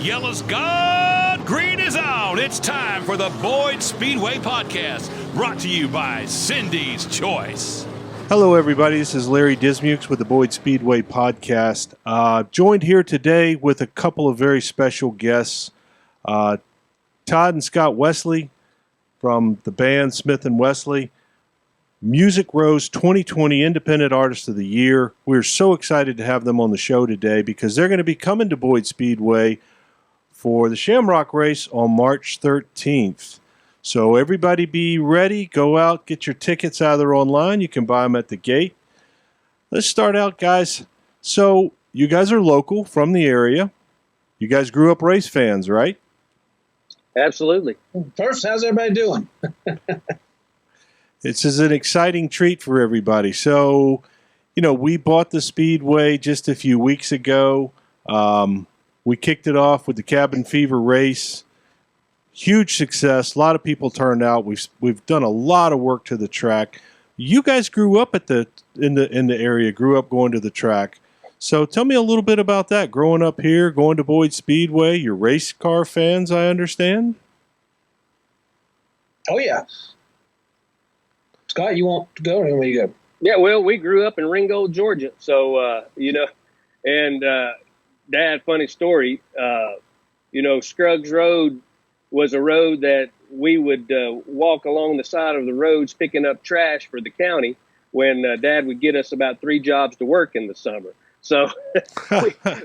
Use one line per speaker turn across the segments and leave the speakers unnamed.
Yellow's gone, green is out. It's time for the Boyd Speedway Podcast, brought to you by Cindy's Choice.
Hello, everybody. This is Larry Dismukes with the Boyd Speedway Podcast. Joined here today with a couple of very special guests, Todd and Scott Wesley from the band Smith & Wesley, Music Row's 2020 Independent Artist of the Year. We're so excited to have them on the show today because they're going to be coming to Boyd Speedway for the Shamrock Race on March 13th. So everybody be ready. Go out, get your tickets either online. You can buy them at the gate. Let's start out, guys. So you guys are local from the area. You guys grew up race fans, right?
Absolutely.
First, how's everybody doing?
This is an exciting treat for everybody. So, we bought the Speedway just a few weeks ago. We kicked it off with the Cabin Fever race. Huge success. A lot of people turned out. We've done a lot of work to the track. You guys grew up in the area, grew up going to the track. So tell me a little bit about that. Growing up here, going to Boyd Speedway. You're race car fans, I understand.
Oh yeah. Scott, you want to go or you want me to go?
Yeah, well, we grew up in Ringgold, Georgia. So, and Dad, funny story, Scruggs Road was a road that we would walk along the side of the roads picking up trash for the county when Dad would get us about 3 jobs to work in the summer. So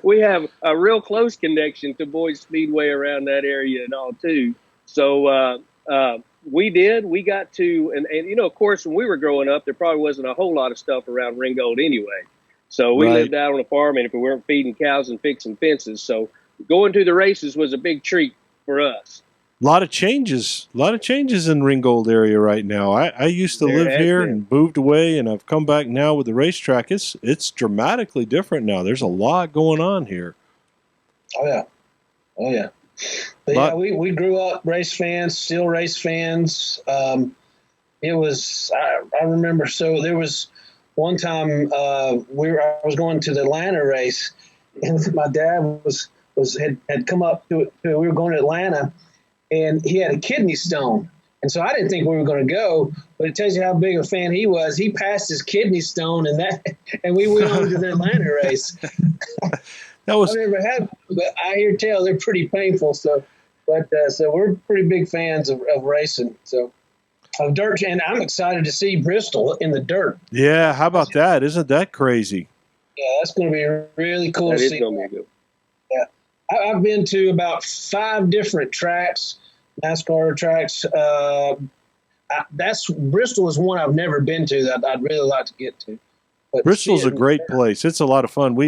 we have a real close connection to Boyd Speedway around that area and all, too. So we got to, and of course, when we were growing up, there probably wasn't a whole lot of stuff around Ringgold anyway. So we lived out on a farm, and if we weren't feeding cows and fixing fences, so going to the races was a big treat for us.
A lot of changes in Ringgold area right now. I used to live here and moved away, and I've come back now with the racetrack. It's dramatically different now. There's a lot going on here.
Oh yeah. But yeah, we grew up race fans, still race fans. It was I remember. So there was one time I was going to the Atlanta race, and my dad had come up to it. We were going to Atlanta, and he had a kidney stone. And so I didn't think we were going to go, but it tells you how big a fan he was. He passed his kidney stone, and we went on to the Atlanta race.
That was.
I've never had, but I hear tell they're pretty painful. So we're pretty big fans of racing. So of dirt, and I'm excited to see Bristol in the dirt.
Yeah, how about that? Isn't that crazy?
Yeah, that's going to be really cool to see. Yeah, I've been to about 5 different tracks, NASCAR tracks. Bristol is one I've never been to that I'd really like to get to. But
Bristol's a great place. It's a lot of fun.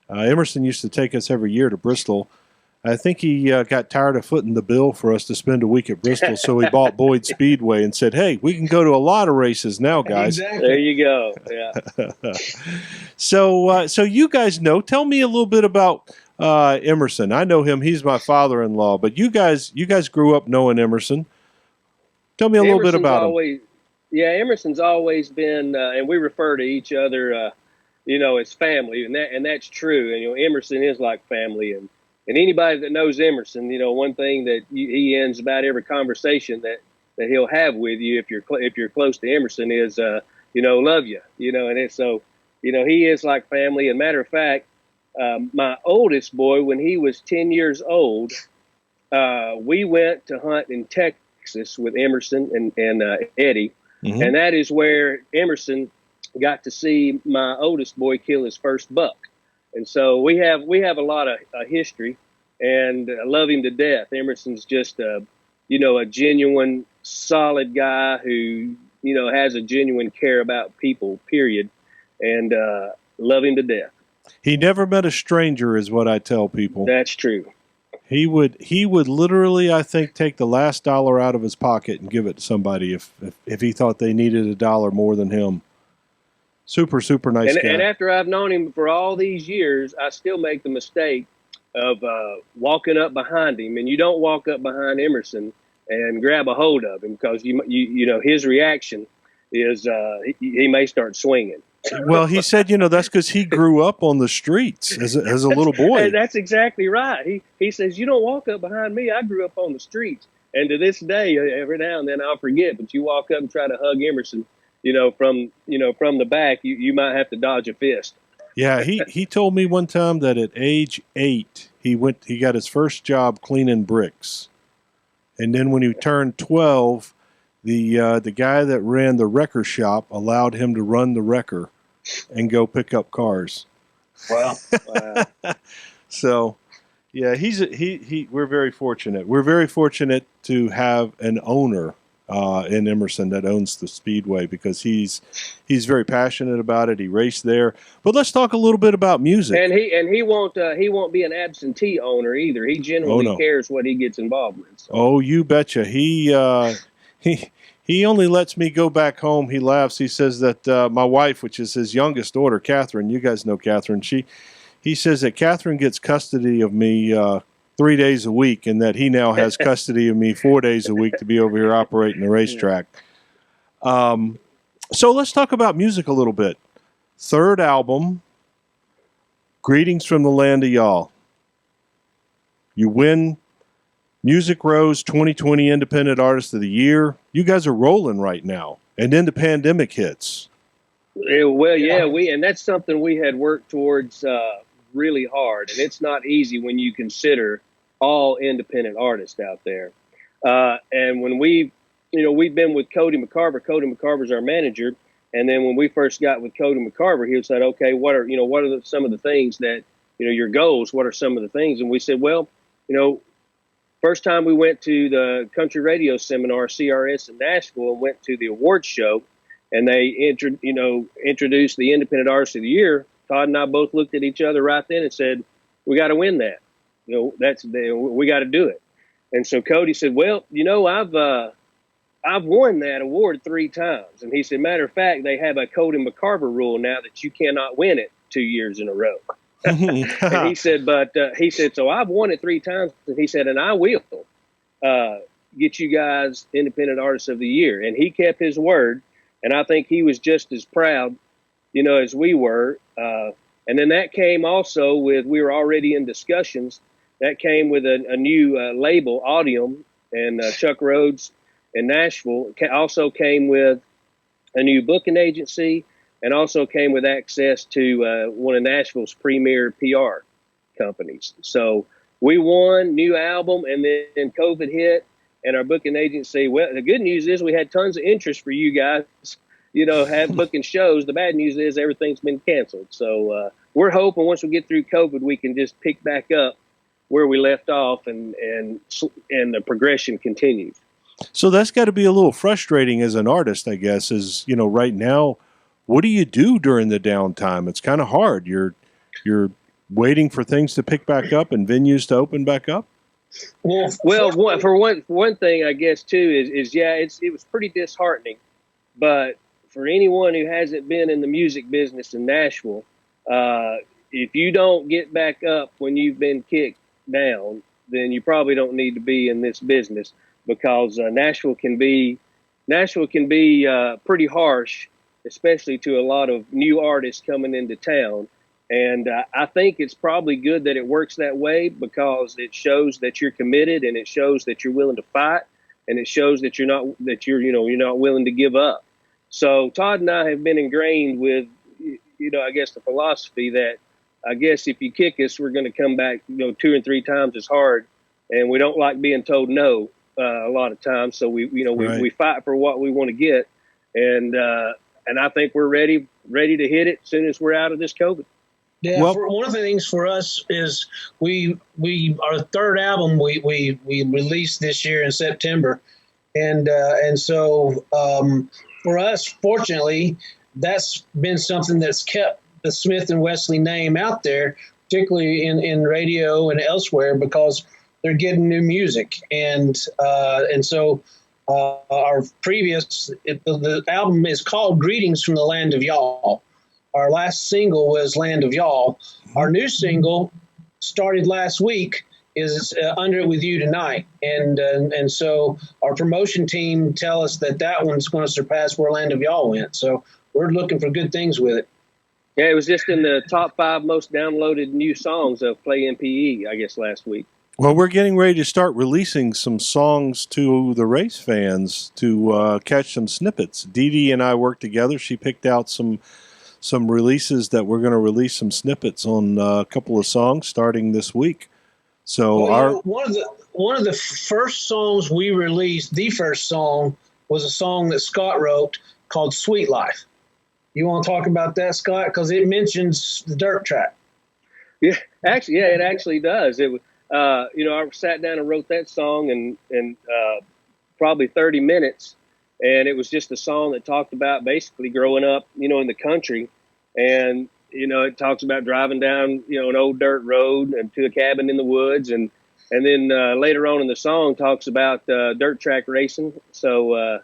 Emerson used to take us every year to Bristol. I think he got tired of footing the bill for us to spend a week at Bristol, so he bought Boyd Speedway and said, hey, we can go to a lot of races now, guys.
Exactly.
There you go. Yeah.
So you guys know. Tell me a little bit about Emerson. I know him. He's my father-in-law. But you guys grew up knowing Emerson. Tell me a little bit about him.
Yeah, Emerson's always been, and we refer to each other, as family, and that's true. And Emerson is like family, and anybody that knows Emerson, one thing that he ends about every conversation that he'll have with you, if you're close to Emerson, is love you, and it's so, he is like family. And matter of fact, my oldest boy, when he was 10 years old, we went to hunt in Texas with Emerson and Eddie, and that is where Emerson got to see my oldest boy kill his first buck. And so we have a lot of history, and I love him to death. Emerson's just a genuine, solid guy who, has a genuine care about people, period, and love him to death.
He never met a stranger, is what I tell people.
That's true.
He would literally, I think, take the last dollar out of his pocket and give it to somebody if he thought they needed a dollar more than him. Super, super nice guy.
And after I've known him for all these years, I still make the mistake of walking up behind him. And you don't walk up behind Emerson and grab a hold of him, because you know his reaction is he may start swinging.
Well, he said, that's because he grew up on the streets as a little boy.
And that's exactly right. He says, you don't walk up behind me. I grew up on the streets. And to this day, every now and then I'll forget, but you walk up and try to hug Emerson, from the back, you might have to dodge a fist.
Yeah, he told me one time that at age 8, he got his first job cleaning bricks. And then when he turned 12, the guy that ran the wrecker shop allowed him to run the wrecker and go pick up cars.
Wow.
So, yeah, we're very fortunate. We're very fortunate to have an owner in Emerson that owns the Speedway, because he's very passionate about it. He raced there. But let's talk a little bit about music.
And he won't be an absentee owner either. He genuinely cares what he gets involved with. So.
Oh, you betcha. He only lets me go back home. He laughs. He says that my wife, which is his youngest daughter, Catherine, you guys know Catherine, he says that Catherine gets custody of me 3 days a week, and that he now has custody of me 4 days a week to be over here operating the racetrack. So let's talk about music a little bit. Third album, Greetings from the Land of Y'all. You win Music Row's 2020 Independent Artist of the Year. You guys are rolling right now, and then the pandemic hits.
Well, yeah, and that's something we had worked towards really hard, and it's not easy when you consider all independent artists out there. And when we've been with Cody McCarver. Cody McCarver's our manager, and then when we first got with Cody McCarver, he said, "Okay, what are some of the things that your goals? What are some of the things?" And we said, "Well, first time we went to the country radio seminar, CRS in Nashville, and went to the awards show, and they introduced the Independent Artist of the Year. Todd and I both looked at each other right then and said, we got to win that. We got to do it. And so Cody said, well, I've won that award 3 times. And he said, matter of fact, they have a Cody McCarver rule now that you cannot win it 2 years in a row. And he said, so I've won it 3 times. And he said, and I will get you guys Independent Artist of the Year. And he kept his word. And I think he was just as proud, as we were. And then that came also with, we were already in discussions. That came with a new label, Audium, and Chuck Rhodes in Nashville. Also came with a new booking agency, and also came with access to one of Nashville's premier PR companies. So we won, new album, and then COVID hit, and our booking agency, well, the good news is we had tons of interest for you guys, have booking shows. The bad news is everything's been canceled. So we're hoping once we get through COVID, we can just pick back up where we left off, and the progression continues.
So that's got to be a little frustrating as an artist, I guess, is, right now, what do you do during the downtime? It's kind of hard. You're waiting for things to pick back up and venues to open back up.
Well, for one thing, I guess too is it was pretty disheartening. But for anyone who hasn't been in the music business in Nashville, if you don't get back up when you've been kicked down, then you probably don't need to be in this business, because Nashville can be pretty harsh, especially to a lot of new artists coming into town. And I think it's probably good that it works that way, because it shows that you're committed, and it shows that you're willing to fight, and it shows that you're not willing to give up. So Todd and I have been ingrained with, I guess the philosophy that, I guess if you kick us, we're going to come back, 2 and 3 times as hard, and we don't like being told no a lot of times. So we fight for what we want to get, and I think we're ready to hit it as soon as we're out of this COVID.
Yeah, one of the things for us is our third album we released this year in September, and so for us, fortunately, that's been something that's kept the Smith and Wesley name out there, particularly in radio and elsewhere, because they're getting new music, and so our previous the album is called Greetings from the Land of Y'all. Our last single was Land of Y'all. Our new single started last week is Under It With You Tonight. And so our promotion team tell us that one's going to surpass where Land of Y'all went. So we're looking for good things with it.
Yeah, it was just in the top 5 most downloaded new songs of Play MPE, I guess, last week.
Well, we're getting ready to start releasing some songs to the race fans to catch some snippets. Dee Dee and I worked together. She picked out some releases that we're going to release some snippets on a couple of songs starting this week. So
one of the first songs we released, the first song, was a song that Scott wrote called "Sweet Life." You want to talk about that, Scott? Because it mentions the dirt track.
Yeah, it actually does. It was, I sat down and wrote that song in probably 30 minutes, and it was just a song that talked about basically growing up, in the country, and it talks about driving down, an old dirt road and to a cabin in the woods, and then later on in the song talks about dirt track racing. So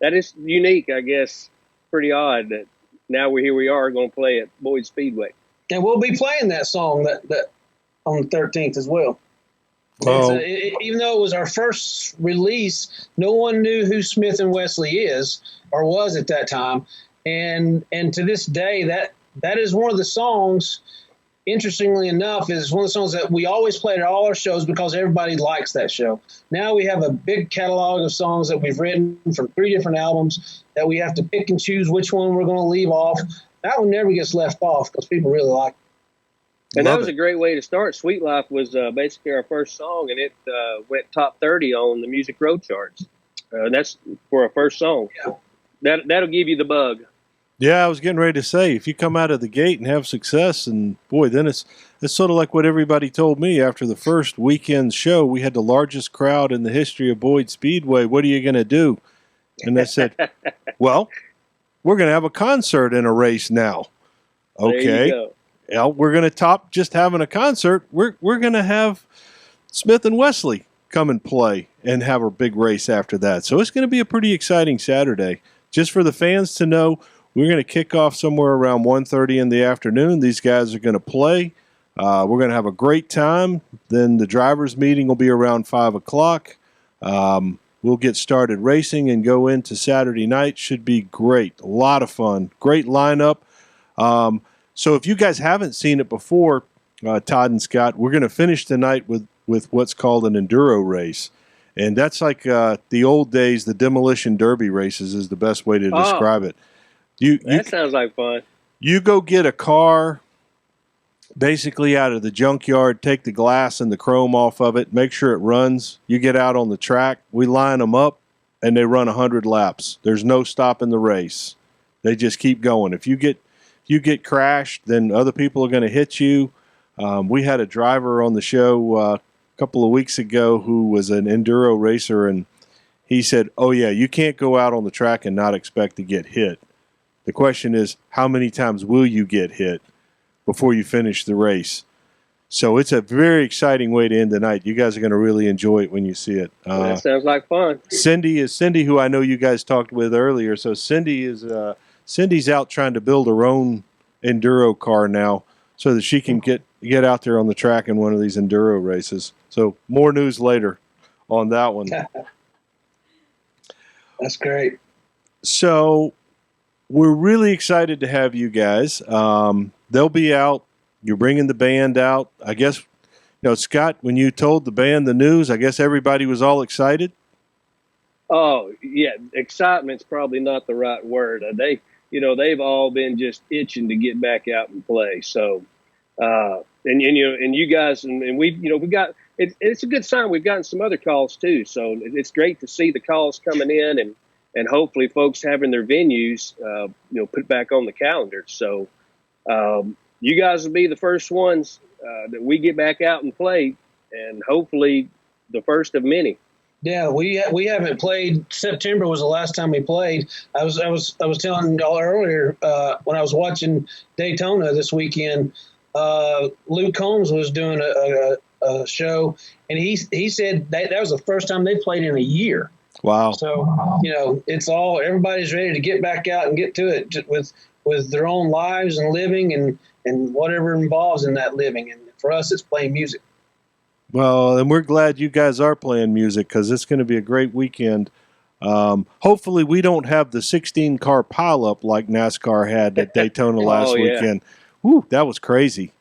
that is unique, I guess. Pretty odd that now we are going to play at Boyd Speedway.
And we'll be playing that song that on the 13th as well.
Oh.
Even though it was our first release, no one knew who Smith and Wesley is or was at that time. And to this day, that is one of the songs, interestingly enough, is one of the songs that we always played at all our shows because everybody likes that show. Now we have a big catalog of songs that we've written from 3 different albums that we have to pick and choose which one we're going to leave off. That one never gets left off because people really like it.
And that was a great way to start. Sweet Life was basically our first song, and it went top 30 on the Music Road charts. That's for our first song. Yeah. That'll give you the bug.
Yeah, I was getting ready to say, if you come out of the gate and have success, and boy, then it's sort of like what everybody told me after the first weekend show. We had the largest crowd in the history of Boyd Speedway. What are you going to do? And I said, well, we're going to have a concert in a race now. Okay.
There you go.
Yeah, we're going to top just having a concert. We're going to have Smith and Wesley come and play and have a big race after that. So it's going to be a pretty exciting Saturday. Just for the fans to know, we're going to kick off somewhere around 1:30 in the afternoon. These guys are going to play. We're going to have a great time. Then the drivers' meeting will be around 5 o'clock. We'll get started racing and go into Saturday night. Should be great. A lot of fun. Great lineup. So if you guys haven't seen it before, Todd and Scott, we're going to finish tonight with what's called an Enduro Race. And that's like the old days, the Demolition Derby races is the best way to describe it.
That sounds like fun.
You go get a car basically out of the junkyard, take the glass and the chrome off of it, make sure it runs. You get out on the track, we line them up, and they run 100 laps. There's no stopping the race. They just keep going. If you get crashed, then other people are going to hit you. We had a driver on the show a couple of weeks ago who was an enduro racer, and he said, oh, yeah, you can't go out on the track and not expect to get hit. The question is, how many times will you get hit before you finish the race? So it's a very exciting way to end the night. You guys are going to really enjoy it when you see it.
That sounds like fun.
Cindy, who I know you guys talked with earlier. So Cindy's out trying to build her own enduro car now so that she can get out there on the track in one of these enduro races. So more news later on that one.
That's great.
So we're really excited to have you guys. They'll be out. You're bringing the band out. I guess, Scott, when you told the band the news, I guess everybody was all excited.
Oh, yeah. Excitement's probably not the right word. They've all been just itching to get back out and play. So, and you guys, and we got, it's a good sign. We've gotten some other calls too. So it's great to see the calls coming in and hopefully folks having their venues, put back on the calendar. So, you guys will be the first ones that we get back out and play, and hopefully the first of many.
Yeah, we haven't played. September was the last time we played. I was telling y'all earlier when I was watching Daytona this weekend. Luke Combs was doing a show, and he said that was the first time they played in a year.
Wow!
So it's everybody's ready to get back out and get to it with their own lives and living and whatever involves in that living. And for us, it's playing music.
Well, and we're glad you guys are playing music because it's going to be a great weekend. Hopefully we don't have the 16-car pileup like NASCAR had at Daytona last weekend. Whew, that was crazy.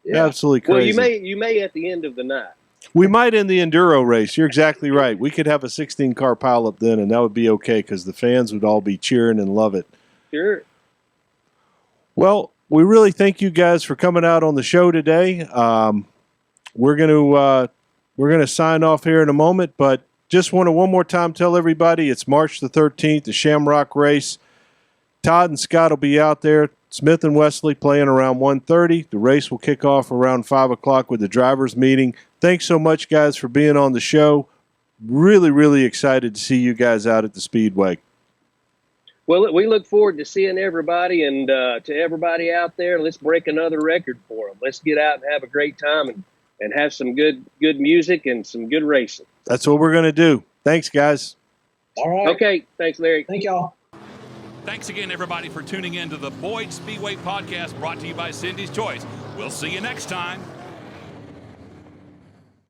Yeah.
Absolutely crazy.
Well, you may at the end of the night.
We might in the Enduro race. You're exactly right. We could have a 16-car pileup then, and that would be okay because the fans would all be cheering and love it.
Sure.
Well, we really thank you guys for coming out on the show today. We're gonna sign off here in a moment, but just want to one more time tell everybody it's March the 13th, the Shamrock Race. Todd and Scott will be out there. Smith and Wesley playing around 1:30. The race will kick off around 5 o'clock with the drivers' meeting. Thanks so much, guys, for being on the show. Really, really excited to see you guys out at the Speedway.
Well, we look forward to seeing everybody, and to everybody out there, let's break another record for them. Let's get out and have a great time and have some good music and some good racing.
That's what we're going to do. Thanks, guys.
All right.
Okay. Thanks, Larry.
Thank y'all.
Thanks again, everybody, for tuning in to the Boyd Speedway podcast brought to you by Cindy's Choice. We'll see you next time.